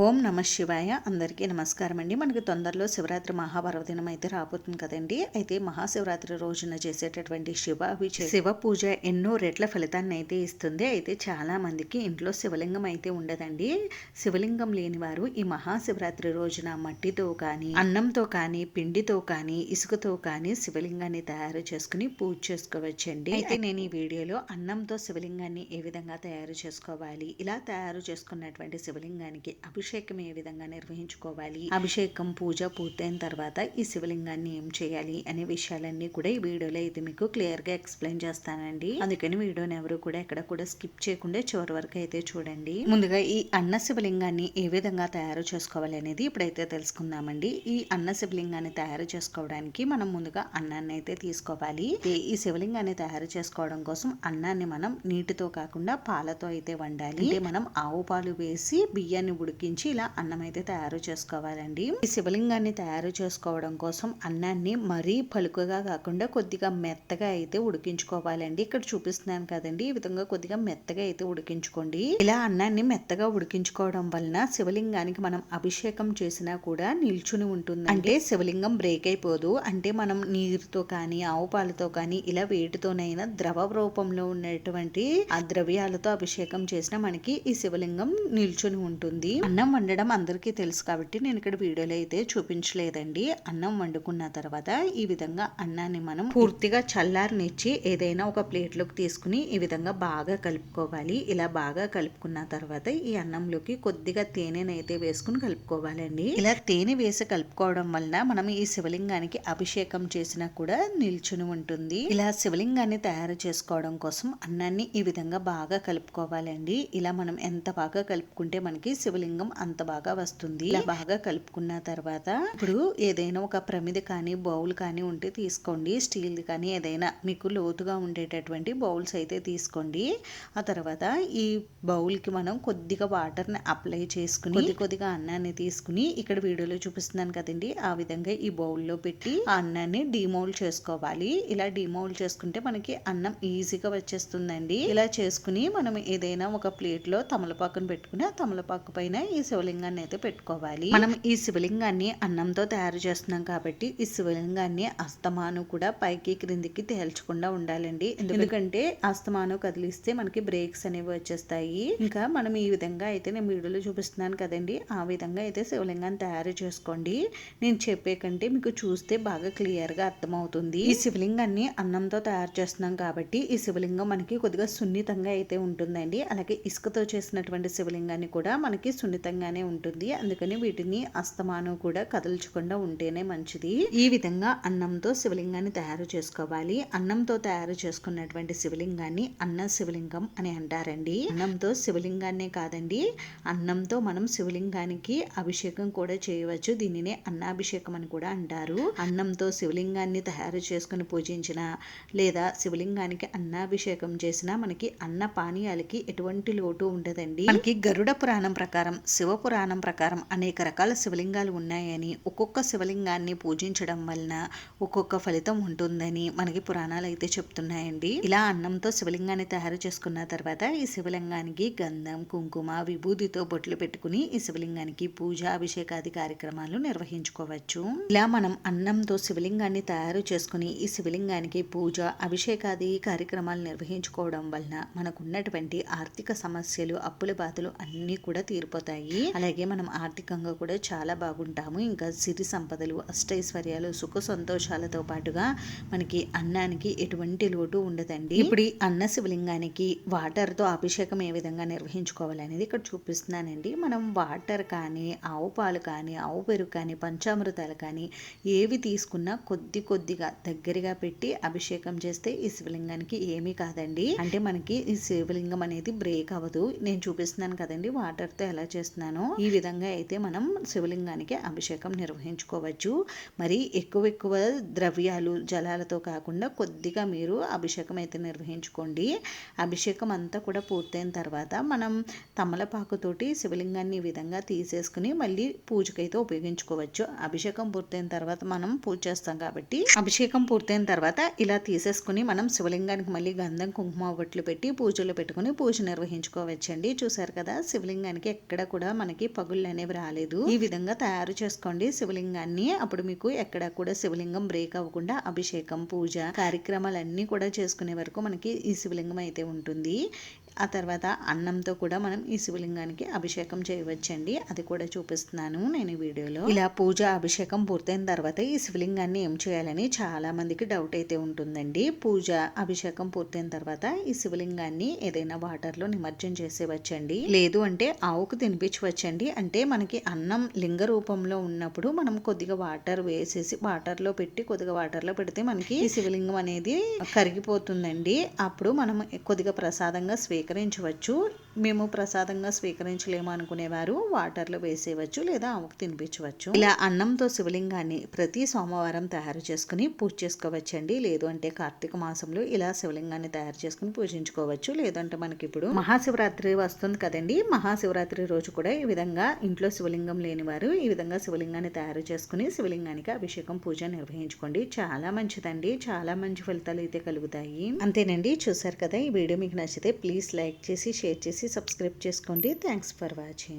ఓం నమ శివాయ. అందరికీ నమస్కారం అండి. మనకి తొందరలో శివరాత్రి మహాపర్వదినం అయితే రాబోతుంది కదండి. అయితే మహాశివరాత్రి రోజున చేసేటటువంటి శివ పూజ ఎన్నో రెట్ల ఫలితాన్ని అయితే ఇస్తుంది. అయితే చాలా మందికి ఇంట్లో శివలింగం అయితే ఉండదండి. శివలింగం లేని వారు ఈ మహాశివరాత్రి రోజున మట్టితో కానీ, అన్నంతో కానీ, పిండితో కానీ, ఇసుకతో కానీ శివలింగాన్ని తయారు చేసుకుని పూజ చేసుకోవచ్చండి. అయితే నేను ఈ వీడియోలో అన్నంతో శివలింగాన్ని ఏ విధంగా తయారు చేసుకోవాలి, ఇలా తయారు చేసుకున్నటువంటి శివలింగానికి అభిషేకం ఏ విధంగా నిర్వహించుకోవాలి, అభిషేకం పూజ పూర్తయిన తర్వాత ఈ శివలింగాన్ని ఏం చేయాలి అనే విషయాలన్నీ కూడా ఈ వీడియోలో అయితే మీకు క్లియర్ గా ఎక్స్ప్లెయిన్ చేస్తానండి. అందుకని వీడియోని ఎవరు కూడా ఎక్కడ కూడా స్కిప్ చేయకుండా చివరి వరకు అయితే చూడండి. ముందుగా ఈ అన్న శివలింగాన్ని ఏ విధంగా తయారు చేసుకోవాలి అనేది ఇప్పుడైతే తెలుసుకుందామండి. ఈ అన్న శివలింగాన్ని తయారు చేసుకోవడానికి మనం ముందుగా అన్నాన్ని అయితే తీసుకోవాలి. ఈ శివలింగాన్ని తయారు చేసుకోవడం కోసం అన్నాన్ని మనం నీటితో కాకుండా పాలతో అయితే వండాలి. అంటే మనం ఆవు పాలు వేసి బియ్యాన్ని ఉడికించి ఇలా అన్నం అయితే తయారు చేసుకోవాలండి. ఈ శివలింగాన్ని తయారు చేసుకోవడం కోసం అన్నాన్ని మరీ పలుకుగా కాకుండా కొద్దిగా మెత్తగా అయితే ఉడికించుకోవాలండి. ఇక్కడ చూపిస్తున్నాను కదండి, ఈ విధంగా కొద్దిగా మెత్తగా అయితే ఉడికించుకోండి. ఇలా అన్నాన్ని మెత్తగా ఉడికించుకోవడం వలన శివలింగానికి మనం అభిషేకం చేసినా కూడా నిల్చుని ఉంటుంది. అంటే శివలింగం బ్రేక్ అయిపోదు. అంటే మనం నీరుతో కానీ, ఆవు పాలతో కానీ, ఇలా వేటితోనైనా ద్రవ రూపంలో ఉన్నటువంటి ఆ ద్రవ్యాలతో అభిషేకం చేసినా మనకి ఈ శివలింగం నిల్చుని ఉంటుంది. అన్నం వండడం అందరికీ తెలుసు కాబట్టి నేను ఇక్కడ వీడియోలో అయితే చూపించలేదండి. అన్నం వండుకున్న తర్వాత ఈ విధంగా అన్నాన్ని మనం పూర్తిగా చల్లారనిచ్చి ఏదైనా ఒక ప్లేట్ లోకి తీసుకుని ఈ విధంగా బాగా కలుపుకోవాలి. ఇలా బాగా కలుపుకున్న తర్వాత ఈ అన్నంలోకి కొద్దిగా తేనెనైతే వేసుకుని కలుపుకోవాలండి. ఇలా తేనె వేసి కలుపుకోవడం వలన మనం ఈ శివలింగానికి అభిషేకం చేసినా కూడా నిల్చుని ఉంటుంది. ఇలా శివలింగాన్ని తయారు చేసుకోవడం కోసం అన్నాన్ని ఈ విధంగా బాగా కలుపుకోవాలండి. ఇలా మనం ఎంత బాగా కలుపుకుంటే మనకి శివలింగం అంత బాగా వస్తుంది. ఇలా బాగా కలుపుకున్న తర్వాత ఇప్పుడు ఏదైనా ఒక ప్రమిద కానీ, బౌల్ కానీ ఉంటే తీసుకోండి. స్టీల్ కానీ ఏదైనా మీకు లోతుగా ఉండేటటువంటి బౌల్స్ అయితే తీసుకోండి. ఆ తర్వాత ఈ బౌల్ కి మనం కొద్దిగా వాటర్ ని అప్లై చేసుకుని కొద్దిగా అన్నాన్ని తీసుకుని ఇక్కడ వీడియోలో చూపిస్తున్నాను కదండి, ఆ విధంగా ఈ బౌల్లో పెట్టి ఆ అన్నాన్ని డిమౌల్డ్ చేసుకోవాలి. ఇలా డిమౌల్డ్ చేసుకుంటే మనకి అన్నం ఈజీగా వచ్చేస్తుందండి. ఇలా చేసుకుని మనం ఏదైనా ఒక ప్లేట్ లో తమలపాకును పెట్టుకుని ఆ తమలపాకు పైన ఈ శివలింగాన్ని అయితే పెట్టుకోవాలి. మనం ఈ శివలింగాన్ని అన్నంతో తయారు చేస్తున్నాం కాబట్టి ఈ శివలింగాన్ని అస్తమాను కూడా పైకి క్రిందికి తేల్చకుండా ఉండాలండి. ఎందుకంటే అస్తమాను కదిలిస్తే మనకి బ్రేక్స్ అనేవి వచ్చేస్తాయి. ఇంకా మనం ఈ విధంగా అయితే నేను వీడియోలో చూపిస్తున్నాను కదండి, ఆ విధంగా అయితే శివలింగాన్ని తయారు చేసుకోండి. నేను చెప్పే కంటే మీకు చూస్తే బాగా క్లియర్ గా అర్థమవుతుంది. ఈ శివలింగాన్ని అన్నంతో తయారు చేస్తున్నాం కాబట్టి ఈ శివలింగం మనకి కొద్దిగా సున్నితంగా అయితే ఉంటుందండి. అలాగే ఇసుకతో చేసినటువంటి శివలింగాన్ని కూడా మనకి సున్నితంగానే ఉంటుంది. అందుకని వీటిని అస్తమానం కూడా కదల్చకుండా ఉంటేనే మంచిది. ఈ విధంగా అన్నంతో శివలింగాన్ని తయారు చేసుకోవాలి. అన్నంతో తయారు చేసుకున్నటువంటి శివలింగాన్ని అన్న శివలింగం అని అంటారండి. అన్నంతో శివలింగాన్నే కాదండి, అన్నంతో మనం శివలింగానికి అభిషేకం కూడా చేయవచ్చు. దీనినే అన్నాభిషేకం అని కూడా అంటారు. అన్నంతో శివలింగాన్ని తయారు చేసుకుని పూజించిన లేదా శివలింగానికి అన్నాభిషేకం చేసినా మనకి అన్న పానీయాలకి ఎటువంటి లోటు ఉండదండి. మనకి గరుడ పురాణం ప్రకారం, శివ పురాణం ప్రకారం అనేక రకాల శివలింగాలు ఉన్నాయని, ఒక్కొక్క శివలింగాన్ని పూజించడం వలన ఒక్కొక్క ఫలితం ఉంటుందని మనకి పురాణాలు అయితే చెప్తున్నాయండి. ఇలా అన్నంతో శివలింగాన్ని తయారు చేసుకున్న తర్వాత ఈ శివలింగానికి గంధం, కుంకుమ, విభూతితో బొట్లు పెట్టుకుని ఈ శివలింగానికి పూజ, అభిషేకాది కార్యక్రమాలు నిర్వహించుకోవచ్చు. ఇలా మనం అన్నంతో శివలింగాన్ని తయారు చేసుకుని ఈ శివలింగానికి పూజ, అభిషేకాది కార్యక్రమాలు నిర్వహించుకోవడం వలన మనకున్నటువంటి ఆర్థిక సమస్యలు, అప్పుల బాధలు అన్నీ కూడా తీరిపోతాయి. అలాగే మనం ఆర్థికంగా కూడా చాలా బాగుంటాము. ఇంకా సిరి సంపదలు, అష్టైశ్వర్యాలు, సుఖ సంతోషాలతో పాటుగా మనకి అన్నానికి ఎటువంటి లోటు ఉండదండి. ఇప్పుడు ఈ అన్న శివలింగానికి వాటర్ తో అభిషేకం ఏ విధంగా నిర్వహించుకోవాలనేది ఇక్కడ చూపిస్తున్నానండి. మనం వాటర్ కానీ, ఆవు పాలు కానీ, ఆవు పెరుగు కానీ, పంచామృతాలు కానీ ఏవి తీసుకున్నా కొద్దిగా దగ్గరగా పెట్టి అభిషేకం చేస్తే ఈ శివలింగానికి ఏమీ కాదండి. అంటే మనకి ఈ శివలింగం అనేది బ్రేక్ అవ్వదు. నేను చూపిస్తున్నాను కదండి వాటర్ తో ఎలా చేస్తున్నానో, ఈ విధంగా అయితే మనం శివలింగానికి అభిషేకం నిర్వహించుకోవచ్చు. మరి ఎక్కువ ద్రవ్యాలు, జలాలతో కాకుండా కొద్దిగా మీరు అభిషేకం అయితే నిర్వహించుకోండి. అభిషేకం అంతా కూడా పూర్తయిన తర్వాత మనం తమలపాకుతోటి శివలింగాన్ని ఈ విధంగా తీసేసుకుని మళ్ళీ పూజకైతే ఉపయోగించుకోవచ్చు. అభిషేకం పూర్తయిన తర్వాత మనం పూజ చేస్తాం కాబట్టి అభిషేకం పూర్తయిన తర్వాత ఇలా తీసేసుకుని మనం శివలింగానికి మళ్ళీ గంధం, కుంకుమ బొట్లు పెట్టి పూజలు పెట్టుకుని పూజ నిర్వహించుకోవచ్చండి. చూసారు కదా, శివలింగానికి ఎక్కడ కూడా మనకి పగుళ్ళు అనేవి రాలేదు. ఈ విధంగా తయారు చేసుకోండి శివలింగాన్ని. అప్పుడు మీకు ఎక్కడ కూడా శివలింగం బ్రేక్ అవ్వకుండా అభిషేకం, పూజ కార్యక్రమాలన్నీ కూడా చేసుకునే వరకు మనకి ఈ శివలింగం అయితే ఉంటుంది. ఆ తర్వాత అన్నంతో కూడా మనం ఈ శివలింగానికి అభిషేకం చేయవచ్చండి. అది కూడా చూపిస్తున్నాను నేను ఈ వీడియోలో. ఇలా పూజ అభిషేకం పూర్తయిన తర్వాత ఈ శివలింగాన్ని ఏం చేయాలని చాలా మందికి డౌట్ అయితే ఉంటుందండి. పూజ అభిషేకం పూర్తయిన తర్వాత ఈ శివలింగాన్ని ఏదైనా వాటర్ లో నిమజ్జనం చేసేవచ్చండి. లేదు అంటే ఆవుకు తినిపించవచ్చండి. అంటే మనకి అన్నం లింగ రూపంలో ఉన్నప్పుడు మనం కొద్దిగా వాటర్ వేసేసి వాటర్ లో పెట్టి కొద్దిగా వాటర్ లో పెడితే మనకి ఈ శివలింగం అనేది కరిగిపోతుందండి. అప్పుడు మనం కొద్దిగా ప్రసాదంగా స్వీకరించవచ్చు. మేము ప్రసాదంగా స్వీకరించలేము అనుకునేవారు వాటర్లో వేసేయవచ్చు లేదా ఆవుకు తినిపించవచ్చు. ఇలా అన్నంతో శివలింగాన్ని ప్రతి సోమవారం తయారు చేసుకుని పూజ చేసుకోవచ్చండి. లేదు అంటే కార్తీక మాసంలో ఇలా శివలింగాన్ని తయారు చేసుకుని పూజించుకోవచ్చు. లేదంటే మనకి ఇప్పుడు మహాశివరాత్రి వస్తుంది కదండి. మహాశివరాత్రి రోజు కూడా ఈ విధంగా ఇంట్లో శివలింగం లేని వారు ఈ విధంగా శివలింగాన్ని తయారు చేసుకుని శివలింగానికి అభిషేకం పూజ నిర్వహించుకోండి. చాలా మంచిదండి. చాలా మంచి ఫలితాలు అయితే కలుగుతాయి. అంతేనండి, చూసారు కదా. ఈ వీడియో మీకు నచ్చితే ప్లీజ్ లైక్ చేసి షేర్ చేసి సబ్స్క్రైబ్ చేసుకోండి. Thanks for watching.